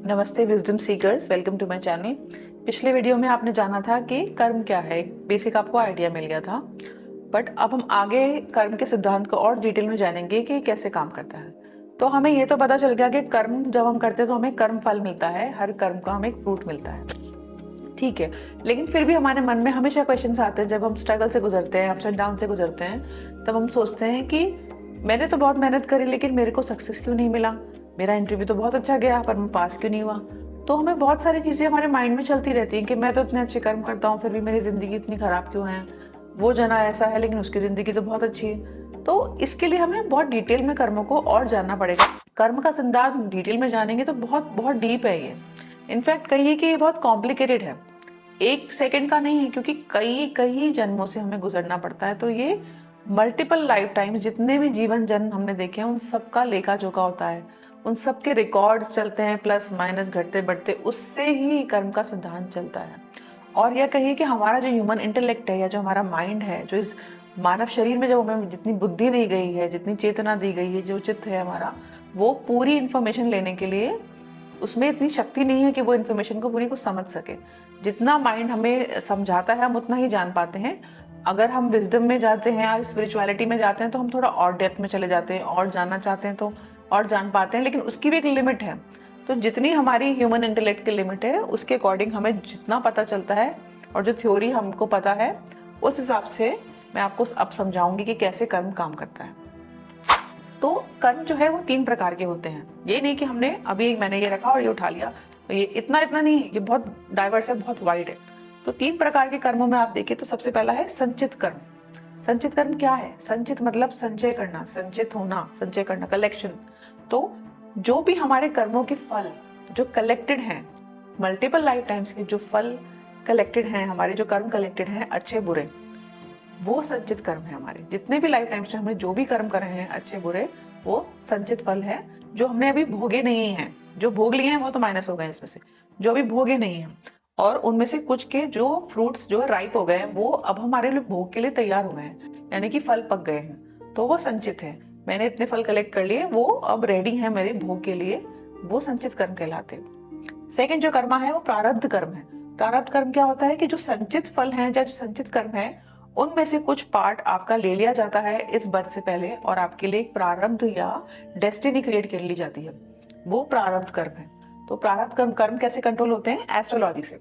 नमस्ते wisdom seekers, welcome to my channel. पिछले video में आपने जाना था कि कर्म क्या है, बेसिक आपको आइडिया मिल गया था। बट अब हम आगे कर्म के सिद्धांत को और डिटेल में जानेंगे कि कैसे काम करता है। तो हमें ये तो पता चल गया कि कर्म जब हम करते हैं तो हमें कर्म फल मिलता है, हर कर्म का हमें एक फ्रूट मिलता है, ठीक है। लेकिन फिर भी हमारे मन में हमेशा क्वेश्चंस आते हैं, जब हम स्ट्रगल से गुजरते हैं, अप्स एंड डाउन से गुजरते हैं, तब हम सोचते हैं कि मैंने तो बहुत मेहनत करी लेकिन मेरे को सक्सेस क्यों नहीं मिला, मेरा इंटरव्यू तो बहुत अच्छा गया पर मैं पास क्यों नहीं हुआ। तो हमें बहुत सारी चीज़ें हमारे माइंड में चलती रहती हैं कि मैं तो इतने अच्छे कर्म करता हूँ फिर भी मेरी ज़िंदगी इतनी ख़राब क्यों है, वो जना ऐसा है लेकिन उसकी ज़िंदगी तो बहुत अच्छी है। तो इसके लिए हमें बहुत डिटेल में कर्मों को और जानना पड़ेगा। कर्म का सिद्धांत डिटेल में जानेंगे तो बहुत बहुत डीप है ये। इनफैक्ट कहिए कि ये बहुत कॉम्प्लिकेटेड है, एक सेकंड का नहीं है, क्योंकि कई कई जन्मों से हमें गुजरना पड़ता है। तो ये मल्टीपल लाइफ टाइम, जितने भी जीवन जन्म हमने देखे हैं उन सब का लेखा जोखा होता है, उन सब के रिकॉर्ड्स चलते हैं, प्लस माइनस घटते बढ़ते, उससे ही कर्म का सिद्धांत चलता है। और यह कहिए कि हमारा जो ह्यूमन इंटेलेक्ट है या जो हमारा माइंड है, जो इस मानव शरीर में जब हमें जितनी बुद्धि दी गई है, जितनी चेतना दी गई है, जो चित्त है हमारा, वो पूरी इंफॉर्मेशन लेने के लिए उसमें इतनी शक्ति नहीं है कि वो इन्फॉर्मेशन को पूरी को समझ सके। जितना माइंड हमें समझाता है हम उतना ही जान पाते हैं। अगर हम विजडम में जाते हैं या स्पिरिचुअलिटी में जाते हैं तो हम थोड़ा और डेप्थ में चले जाते हैं, और जानना चाहते हैं तो और जान पाते हैं, लेकिन उसकी भी एक लिमिट है। तो जितनी हमारी ह्यूमन इंटेलेक्ट की लिमिट है उसके अकॉर्डिंग हमें जितना पता चलता है और जो थ्योरी हमको पता है उस हिसाब से मैं आपको अब समझाऊंगी कि कैसे कर्म काम करता है। तो कर्म जो है वो 3 प्रकार के होते हैं। ये नहीं कि हमने अभी मैंने ये रखा और ये उठा लिया, तो ये इतना इतना नहीं है, ये बहुत डाइवर्स है, बहुत वाइड है। तो 3 प्रकार के कर्मों में आप देखिए तो सबसे पहला है संचित कर्म। संचित कर्म क्या है? संचित मतलब संचय करना, संचित होना, संचय करना, कलेक्शन। तो जो भी हमारे कर्मों के फल जो कलेक्टेड हैं, मल्टीपल लाइफ टाइम्स के जो फल कलेक्टेड हैं, हमारे जो कर्म कलेक्टेड हैं अच्छे बुरे, वो संचित कर्म है। हमारे जितने भी लाइफ टाइम्स में हमने जो भी कर्म करे हैं अच्छे बुरे, वो संचित फल है, जो हमने अभी भोगे नहीं हैं। जो भोग लिए हैं वो तो माइनस हो गए इसमें से, जो अभी भोगे नहीं हैं, और उनमें से कुछ के जो फ्रूट्स जो राइप हो गए हैं वो अब हमारे लिए भोग के लिए तैयार हो गए हैं, यानी कि फल पक गए हैं, तो वो संचित है। मैंने इतने फल कलेक्ट कर लिए, वो अब रेडी है मेरे भोग के लिए, वो संचित कर्म कहलाते हैं। सेकेंड जो कर्मा है वो प्रारब्ध कर्म है। प्रारब्ध कर्म क्या होता है कि जो संचित फल हैं या जो संचित कर्म है उनमें से कुछ पार्ट आपका ले लिया जाता है इस बर्थ से पहले, और आपके लिए एक प्रारब्ध या डेस्टिनी क्रिएट कर ली जाती है, वो प्रारब्ध कर्म है। तो प्रारब्ध कर्म कर्म कैसे कंट्रोल होते हैं? एस्ट्रोलॉजी से।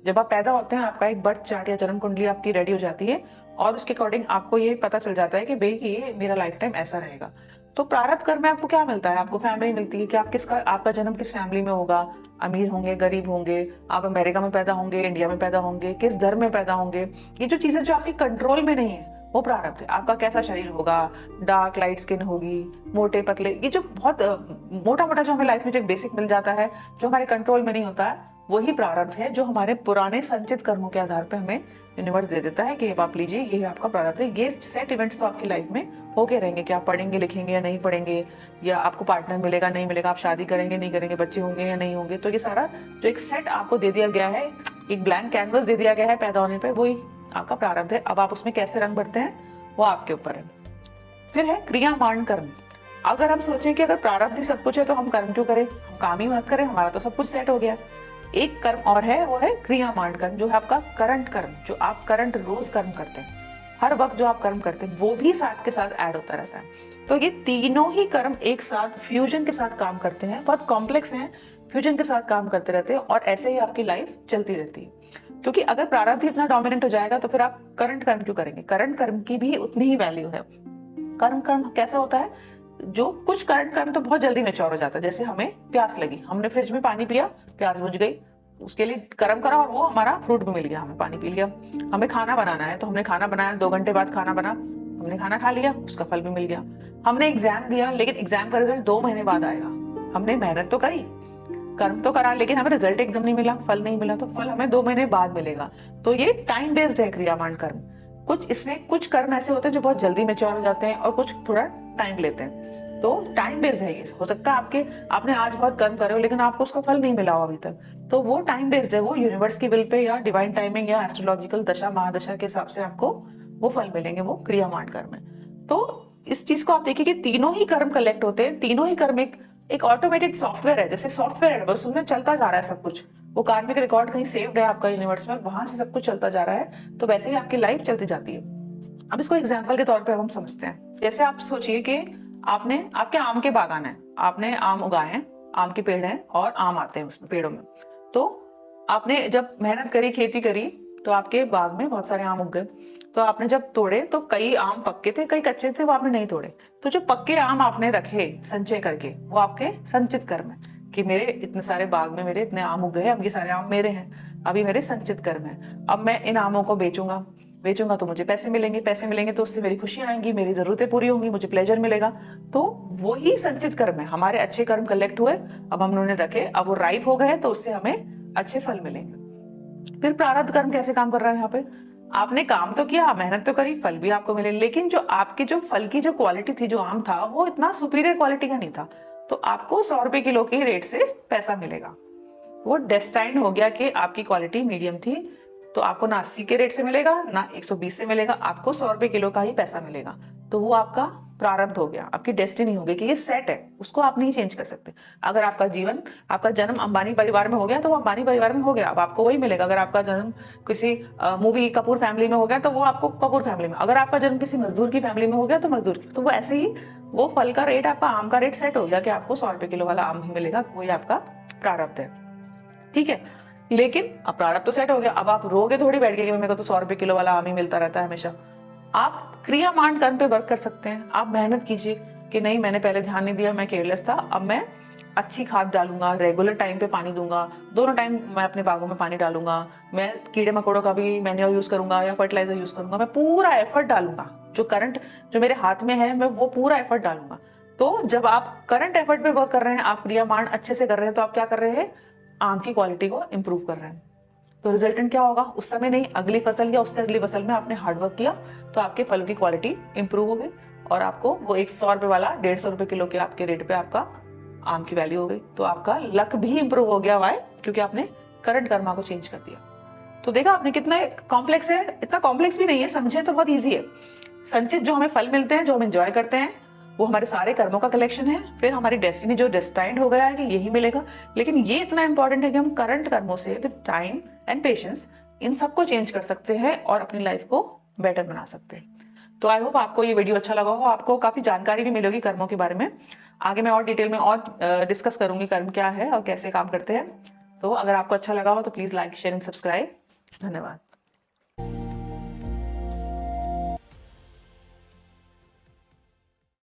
जब आप पैदा होते हैं आपका एक बर्थ चार्ट या जन्म कुंडली आपकी रेडी हो जाती है, और उसके अकॉर्डिंग आपको ये पता चल जाता है कि भाई ये मेरा लाइफ टाइम ऐसा रहेगा। तो प्रारब्ध कर्म में आपको क्या मिलता है? आपको फैमिली मिलती है कि आप किसका, आपका जन्म किस फैमिली में होगा, अमीर होंगे, गरीब होंगे, आप अमेरिका में पैदा होंगे, इंडिया में पैदा होंगे, किस धर्म में पैदा होंगे, ये जो चीजें जो आपके कंट्रोल में नहीं है वो प्रारब्ध है। आपका कैसा शरीर होगा, डार्क लाइट स्किन होगी, मोटे पतले, ये जो बहुत मोटा मोटा जो हमें लाइफ में जो बेसिक मिल जाता है जो हमारे कंट्रोल में नहीं होता है, वही प्रारब्ध है जो हमारे पुराने संचित कर्मों के आधार पर हमें यूनिवर्स दे देता है कि अब आप लीजिए, ये आपका प्रारब्ध है। ये सेट इवेंट्स तो आपकी लाइफ में होके रहेंगे कि आप पढ़ेंगे लिखेंगे या नहीं पढ़ेंगे, या आपको पार्टनर मिलेगा नहीं मिलेगा, आप शादी करेंगे नहीं करेंगे, बच्चे होंगे या नहीं होंगे। तो ये सारा जो एक सेट आपको दे दिया गया है, एक ब्लैंक कैनवस दे दिया गया है पैदा होने पर, वही आपका प्रारब्ध है। अब आप उसमें कैसे रंग भरते हैं वो आपके ऊपर है। फिर है क्रियामाण कर्म। अगर हम सोचें कि अगर प्रारब्ध ही सब कुछ है तो हम कर्म क्यों करें, हम काम ही मत करें, हमारा तो सब कुछ सेट हो गया। एक कर्म और है, वो है क्रियामाण कर्म, जो है आपका करंट कर्म, जो आप करंट रोज कर्म करते हैं, हर वक्त जो आप कर्म करते हैं वो भी साथ के साथ ऐड होता रहता है। तो ये तीनों ही कर्म एक साथ फ्यूजन के साथ काम करते हैं, बहुत कॉम्प्लेक्स हैं, फ्यूजन के साथ काम करते रहते हैं, और ऐसे ही आपकी लाइफ चलती रहती है। क्योंकि अगर प्रारब्ध इतना डोमिनेंट हो जाएगा तो फिर आप करंट कर्म क्यों करेंगे? करंट कर्म की भी उतनी ही वैल्यू है। कर्म कर्म कैसा होता है? जो कुछ करंट कर्म तो बहुत जल्दी मैच्योर हो जाता है, जैसे हमें प्यास लगी, हमने फ्रिज में पानी पिया, प्यास बुझ गई, उसके लिए कर्म करा और वो हमारा फ्रूट भी मिल गया, हमें पानी पी लिया। हमें खाना बनाना है तो हमने खाना बनाया, 2 घंटे बाद खाना बना, हमने खाना खा लिया, उसका फल भी मिल गया। हमने एग्जाम दिया लेकिन एग्जाम का रिजल्ट 2 महीने बाद आएगा, हमने मेहनत तो करी, कर्म तो करा, लेकिन हमें रिजल्ट एकदम नहीं मिला, फल नहीं मिला, तो फल हमें 2 महीने बाद मिलेगा। तो ये टाइम बेस्ड है क्रियामाण कर्म। कुछ इसमें कुछ कर्म ऐसे होते हैं जो बहुत जल्दी मैच्योर हो जाते हैं और कुछ थोड़ा टाइम लेते हैं। तो टाइम बेस्ड है ये। हो सकता है आपने आज बहुत कर्म करे हो लेकिन आपको उसका फल नहीं मिला हो अभी तक, तो वो टाइम बेस्ड है, वो यूनिवर्स की विल पे या डिवाइन टाइमिंग या एस्ट्रोलॉजिकल दशा महादशा के हिसाब से आपको वो फल मिलेंगे, वो क्रियामाण कर्म है। तो इस चीज को आप देखिए कि तीनों ही कर्म कलेक्ट होते हैं, तीनों ही कर्म एक एक ऑटोमेटेड सॉफ्टवेयर है, जैसे सॉफ्टवेयर है, बस उसमें चलता जा रहा है सब कुछ। वो कार्मिक रिकॉर्ड कहीं सेव्ड है आपका यूनिवर्स में, वहां से सब कुछ चलता जा रहा है, तो वैसे ही आपकी लाइफ चलती जाती है। अब इसको एग्जाम्पल के तौर पे अब हम समझते हैं। जैसे आप सोचिए कि आपने आपके आम के बागान है, आपने आम उगाए हैं, आम के पेड़ हैं और आम आते हैं उसमें पेड़ों में। तो आपने जब मेहनत करी, खेती करी, तो आपके बाग में बहुत सारे आम उग गए। तो आपने जब तोड़े तो कई आम पक्के थे, कई कच्चे थे, वो आपने नहीं तोड़े। तो जो पक्के आम आपने रखे संचय करके, वो आपके संचित कर्म है कि मेरे इतने सारे बाग में मेरे इतने आम उग गए, अब ये सारे आम मेरे हैं, अभी मेरे संचित कर्म है। अब मैं इन आमों को बेचूंगा, बेचूंगा तो मुझे पैसे मिलेंगे, पैसे मिलेंगे तो उससे मेरी खुशी आएंगी, मेरी जरूरतें पूरी होंगी, मुझे प्लेजर मिलेगा। तो वही संचित कर्म है, हमारे अच्छे कर्म कलेक्ट हुए, अब हम उन्होंने रखे, अब वो राइप हो गए, तो उससे हमें अच्छे फल मिलेंगे। फिर प्रारब्ध कर्म कैसे काम कर रहा है यहाँ पे? आपने काम तो किया, मेहनत तो करी, फल भी आपको मिले, लेकिन जो आपके जो फल की जो क्वालिटी थी, जो आम था, वो इतना सुपीरियर क्वालिटी का नहीं था, तो आपको 100 रुपए किलो के रेट से पैसा मिलेगा। वो डेस्टाइंड हो गया कि आपकी क्वालिटी मीडियम थी, तो आपको ना 80 के रेट से मिलेगा, ना 120 से मिलेगा, आपको 100 रुपए किलो का ही पैसा मिलेगा। तो वो आपका प्रारब्ध हो गया, आपकी डेस्टिनी हो गई कि ये सेट है, उसको आप नहीं चेंज कर सकते। अगर आपका जीवन, आपका जन्म अंबानी परिवार में हो गया तो वो अंबानी परिवार में हो गया, अब आपको वही मिलेगा। अगर आपका जन्म किसी मूवी कपूर फैमिली में हो गया तो वो आपको कपूर फैमिली में, अगर आपका जन्म किसी मजदूर की फैमिली में हो गया तो मजदूर की। तो वो ऐसे ही वो फल का रेट, आपका आम का रेट सेट हो गया कि आपको 100 रुपए किलो वाला आम ही मिलेगा, वही आपका प्रारब्ध है। ठीक है, लेकिन अब प्रारब्ध तो सेट हो गया, अब आप रोगे थोड़ी बैठ के कि मेरे को तो 100 रुपए किलो वाला आम ही मिलता रहता है हमेशा। आप क्रियामान कर्म पे वर्क कर सकते हैं। आप मेहनत कीजिए कि नहीं, मैंने पहले ध्यान नहीं दिया, मैं केयरलेस था, अब मैं अच्छी खाद डालूंगा, रेगुलर टाइम पे पानी दूंगा, दोनों टाइम मैं अपने बागों में पानी डालूंगा, मैं कीड़े मकोड़ों का भी मैन्योर यूज करूंगा या फर्टिलाइजर यूज करूंगा, मैं पूरा एफर्ट डालूंगा, जो करंट जो मेरे हाथ में है मैं वो पूरा एफर्ट डालूंगा। तो जब आप करंट एफर्ट पे वर्क कर रहे हैं, आप क्रियामान अच्छे से कर रहे हैं, तो आप क्या कर रहे हैं? आम की क्वालिटी को इंप्रूव कर रहे हैं। तो रिजल्टेंट क्या होगा? उस समय नहीं, अगली फसल या उससे अगली फसल में आपने हार्डवर्क किया, तो आपके फल की क्वालिटी इंप्रूव हो गई, और आपको वो 100 रुपए वाला 150 रुपए किलो के आपके रेट पे आपका आम की वैल्यू हो गई। तो आपका लक भी इंप्रूव हो गया। वाई? क्योंकि आपने करंट कर्मा को चेंज कर दिया। तो देखा आपने कितना कॉम्प्लेक्स है? इतना कॉम्प्लेक्स भी नहीं है, समझे तो बहुत ईजी है। संचित जो हमें फल मिलते हैं, जो हम एंजॉय करते हैं, वो हमारे सारे कर्मों का कलेक्शन है। फिर हमारी डेस्टिनी जो डिस्टाइंड हो गया है कि यही मिलेगा, लेकिन ये इतना इंपॉर्टेंट है कि हम करंट कर्मों से विद टाइम एंड पेशेंस इन सबको चेंज कर सकते हैं और अपनी लाइफ को बेटर बना सकते हैं। तो आई होप आपको ये वीडियो अच्छा लगा हो, आपको काफी जानकारी भी मिलेगी कर्मों के बारे में। आगे मैं और डिटेल में और डिस्कस करूंगी कर्म क्या है और कैसे काम करते हैं। तो अगर आपको अच्छा लगा हो तो please like, share and subscribe. धन्यवाद।